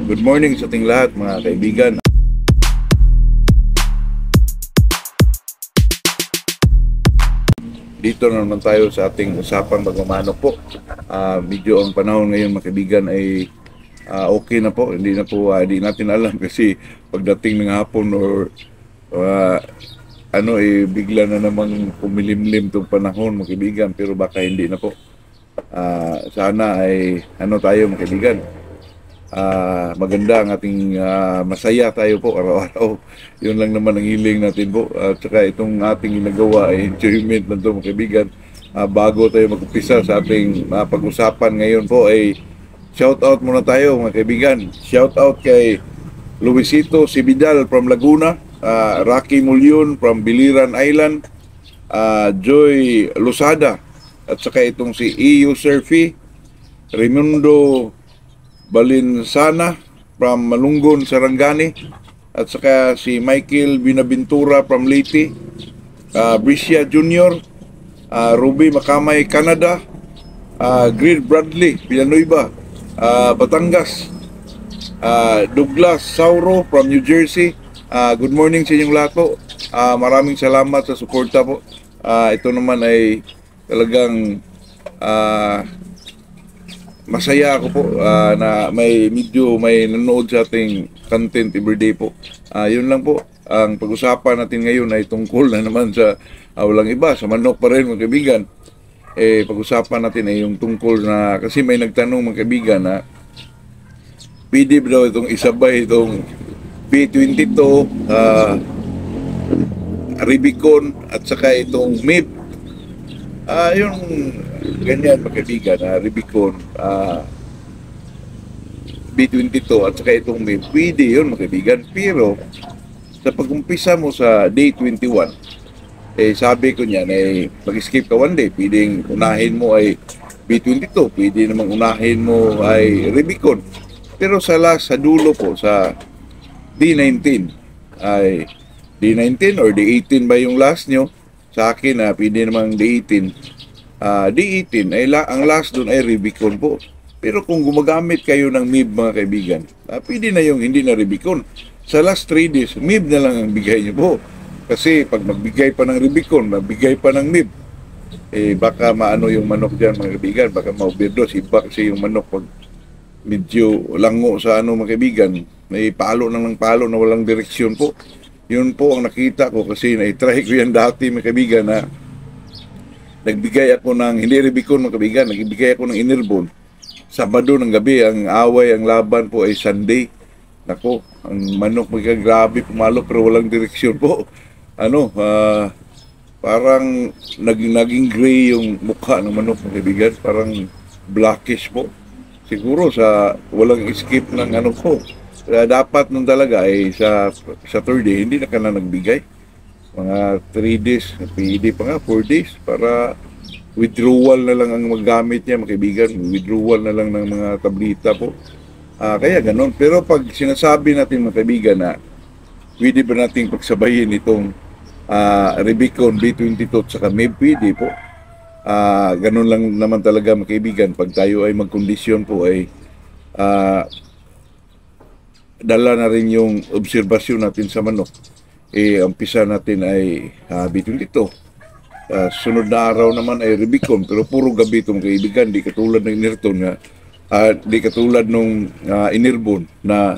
Good morning sa ating lahat mga kaibigan. Dito na naman tayo sa ating usapang pagmamanok po. Medyo ang panahon ngayon mga kaibigan ay okay na po. Hindi hindi natin alam kasi pagdating ng hapon or bigla na namang kumilimlim itong panahon mga kaibigan, pero baka hindi na po. Sana ay tayo mga kaibigan. Maganda ang ating masaya tayo po araw-araw. Yun lang naman ang hiling natin po. At saka itong ating ginagawa ay enjoyment lang ito mga kaibigan. Bago tayo mag-umpisa sa ating pag-usapan ngayon po ay shout out muna tayo mga kaibigan. Shout out kay Luisito Sibidal from Laguna, Rocky Mulyon from Biliran Island, Joy Lusada, at saka itong si EU Surfy, Raimundo Balinsana from Malungon, Sarangani, at saka si Michael Binaventura from Leyte, Bricia Jr., Ruby Makamay, Canada, Grid Bradley, Villanueva, Batangas, Douglas Sauro from New Jersey. Good morning sa inyong lahat po. Maraming salamat sa suporta po. Ito naman ay talagang masaya ako po na may nanonood sa ating content everyday po. Yun lang po. Ang pag-usapan natin ngayon ay tungkol na naman sa walang iba, sa manok pa rin mga kaibigan. Pag-usapan natin ay yung tungkol na, kasi may nagtanong mga kaibigan na pwede ba daw itong isabay itong B22, Rubicon at saka itong MIP. Yung ganyan mga kaibigan, Rubicon, B22 at saka itong MIP, pwede yun mga kaibigan. Pero sa pag-umpisa mo sa day 21, sabi ko niyan, mag-skip ka one day, pwedeng unahin mo ay B22, pwede namang unahin mo ay Rubicon. Pero sa dulo po, sa D19, ay D19 or D18 ba yung last nyo? Sa akin, pwede namang D18. D18, ang last doon ay Rubicon po. Pero kung gumagamit kayo ng MIB mga kaibigan, pwede na yung hindi na Rubicon. Sa last 3 days, MIB na lang ang bigay nyo po. Kasi pag magbigay pa ng Rubicon, magbigay pa ng MIB, baka maano yung manok dyan mga kaibigan, baka ma-overdose. Iba kasi yung manok pag medyo lango sa mga kaibigan, may palo lang ng palo na walang direksyon po. Yun po ang nakita ko kasi na-try ko yan dati mga kaibigan na nagbigay ako ng, hindi Rubicon mga kaibigan, nagbigay ako ng Innerbone. Sabado ng gabi, ang away, ang laban po ay Sunday. Nako, ang manok mga grabe pumalo pero walang direksyon po. Parang naging gray yung mukha ng manok mga kaibigan, parang blackish po. Siguro sa walang skip ng po. Dapat nung talaga ay sa third day, hindi na ka na nagbigay. Mga 3 days, pwede pa nga, 4 days, para withdrawal na lang ang magamit niya, mga kaibigan. Withdrawal na lang ng mga tablita po. Kaya ganun. Pero pag sinasabi natin mga kaibigan na pwede ba nating pagsabayin itong Rubicon, B22 at saka MIB, pwede po. Ganun lang naman talaga mga kaibigan. Pag tayo ay magkondisyon po ay dala na rin yung obserbasyon natin sa manok. Umpisa natin ay B22. Sunod na araw naman ay Rubicon, pero puro gabi itong kaibigan. Di katulad ng Inerton nga, di katulad nung Innerbone na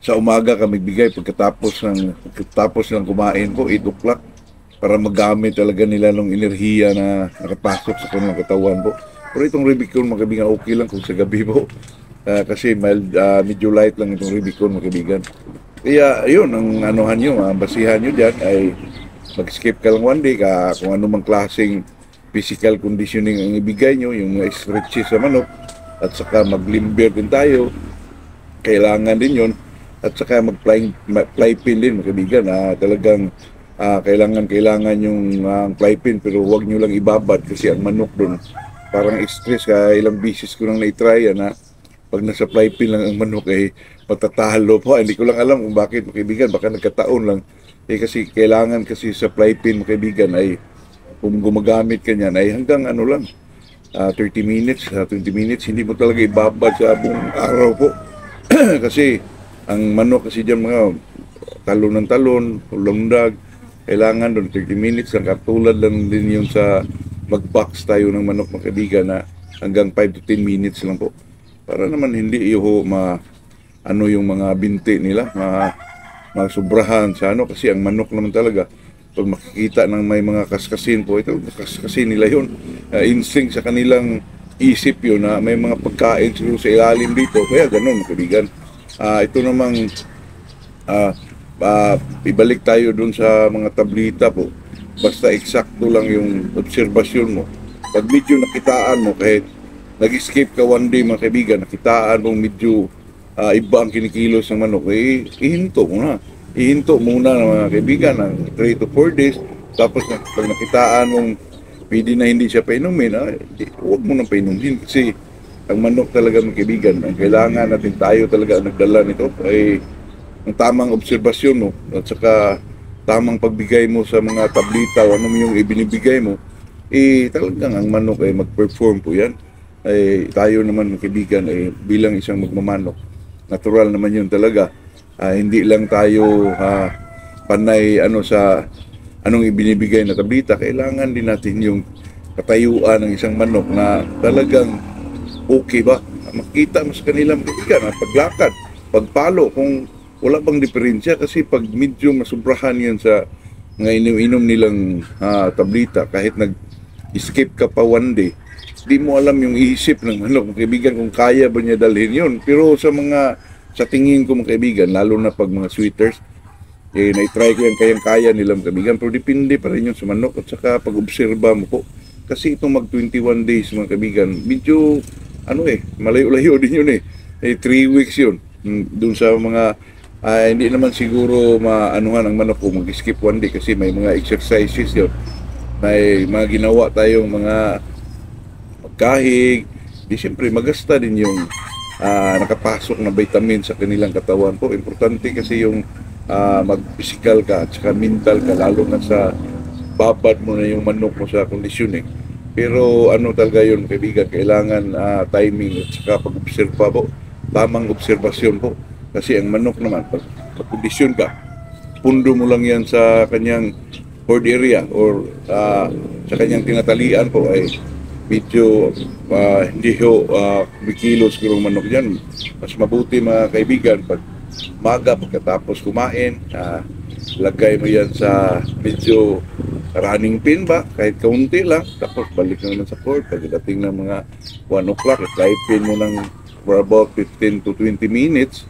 sa umaga kami bigay pagkatapos ng kumain po, 8 o'clock, para magamit talaga nila ng enerhiya na nakapasok sa kanilang katawan po. Pero itong Rubicon mga kaibigan, okay lang kung sa gabi po. Kasi medyo light lang itong Rubicon mga kaibigan. Kaya yun, ang anuhan nyo, basihan nyo dyan ay mag-skip ka lang one day kung anumang klaseng physical conditioning ang ibigay nyo, yung mga stretches sa manok, at saka mag-limber din tayo, kailangan din yun, at saka mag-fly pin din mga kaibigan. Talagang kailangan yung fly pin, pero huwag nyo lang ibabad kasi ang manok doon parang stress. Ilang bisis ko nang na-try na pag nasa fly pin lang ang manok ay matatalo po. Hindi ko lang alam kung bakit mga kaibigan, baka nagkataon lang. Kasi kailangan kasi sa fly pin mga kaibigan ay kung gumagamit ka niyan ay hanggang 30 minutes, 20 minutes, hindi mo talaga ibabad sa buong araw po. Kasi ang manok kasi dyan mga talon ng talon, ulangdag, kailangan doon 30 minutes lang. Katulad lang din yung sa mag-box tayo ng manok mga kaibigan na hanggang 5 to 10 minutes lang po. Para naman hindi iyo ano yung mga binti nila, masubrahan sa ano kasi ang manok naman talaga pag makikita ng may mga kaskasin po, ito kaskasin nila yun. Instinct sa kanilang isip yun na may mga pagkain siguro sa ilalim dito. Kaya ganun, kaibigan. Ito namang ibalik tayo dun sa mga tablita po. Basta eksakto lang yung obserbasyon mo. Pag medyo nakitaan mo, kahit nag-escape ka one day mga kaibigan, nakitaan mong medyo iba ang kinikilos ng manok, ihinto mo na. Ihinto muna ng mga kaibigan ng 3 to 4 days. Tapos pag nakitaan mong pwede na hindi siya painumin, huwag mo nang painumin kasi ang manok talaga mga kaibigan, ang kailangan natin tayo talaga ang nagdala nito ay ang tamang obserbasyon mo at saka tamang pagbigay mo sa mga tablita o ano yung ibinibigay mo, talagang ang manok ay mag-perform po yan. Tayo naman mga kaibigan bilang isang magmamanok, natural naman yun talaga. Hindi lang tayo panay sa anong ibinibigay na tablita, kailangan din natin yung katayuan ng isang manok na talagang okay ba? Makita mo sa kanilang kaibigan, paglakad, pagpalo, kung wala bang diferensya kasi pag medyo masubrahan yan sa mga inom-inom nilang tablita, kahit nag-escape ka pa one day, di mo alam yung isip ng manok, kaibigan, kung kaya ba niya dalhin yun. Pero sa tingin ko mga kaibigan, lalo na pag mga sweeters, na-try ko yan kayang-kaya nilang kaibigan, pero depende pa rin yun sa manok at saka pag-obserba mo po. Kasi itong mag 21 days mga kaibigan, medyo malayo-layo din yun 3 weeks yun. Doon sa mga, hindi naman siguro maanuhan ang manok kung mag-skip one day kasi may mga exercises yun. May mga ginawa tayong mga pagkahig, di siyempre magasta din yung nakapasok na vitamin sa kanilang katawan po. Importante kasi yung mag-physical ka at saka mental ka, lalo na sa babad mo na yung manok mo sa conditioning. Pero talaga yun kaibigan, kailangan timing at saka pag-observa po, tamang obserbasyon po. Kasi ang manok naman, pag kondisyon ka, pundo mo lang yan sa kanyang herd area or sa kanyang tinatalian po ay medyo hindi bikilos kung manok dyan. Mas mabuti mga kaibigan, pag maga pagkatapos kumain, lagay mo yan sa medyo running pin ba, kahit kaunti lang, tapos balik na naman sa court. Pagdating ng mga 1 o'clock, live pin mo ng for about 15 to 20 minutes.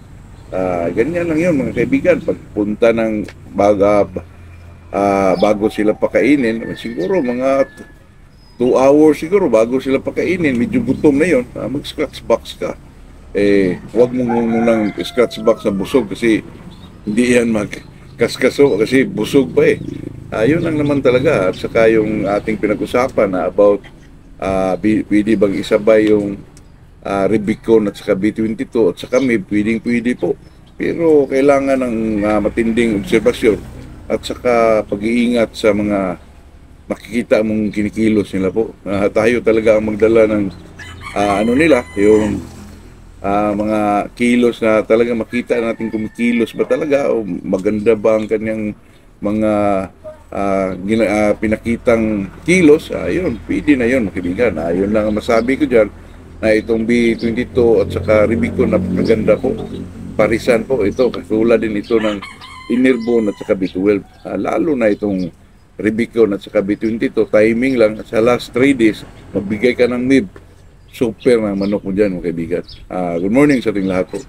Ganyan lang yun mga kaibigan. Pagpunta ng bago sila pakainin, siguro mga 2 hours siguro bago sila pakainin, medyo gutom na yun, mag-scratch box ka. Huwag mo munang scratch box sa busog kasi hindi yan magkaskaso kasi busog pa yun lang naman talaga. At saka yung ating pinag-usapan na about pwede bang isabay yung Rubicon at saka B22 at saka may pwede po. Pero kailangan ng matinding obserbasyon at saka pag-iingat sa mga makikita mong kinikilos nila po. Tayo talaga ang magdala ng nila, yung mga kilos na talaga makita natin kung kilos ba talaga o maganda ba ang kanyang mga pinakitang kilos. Yun, pwede na yun kaibigan. Yun lang ang masabi ko dyan, na itong B22 at saka Rubicon napakaganda po. Parisan po ito, katulad din ito ng Innerbone at saka B12. Lalo na itong Rubicon at saka B22, timing lang. Sa last 3 days, magbigay ka ng nib. Super na manok mo dyan, mga kaibigan. Good morning sa ating lahat po.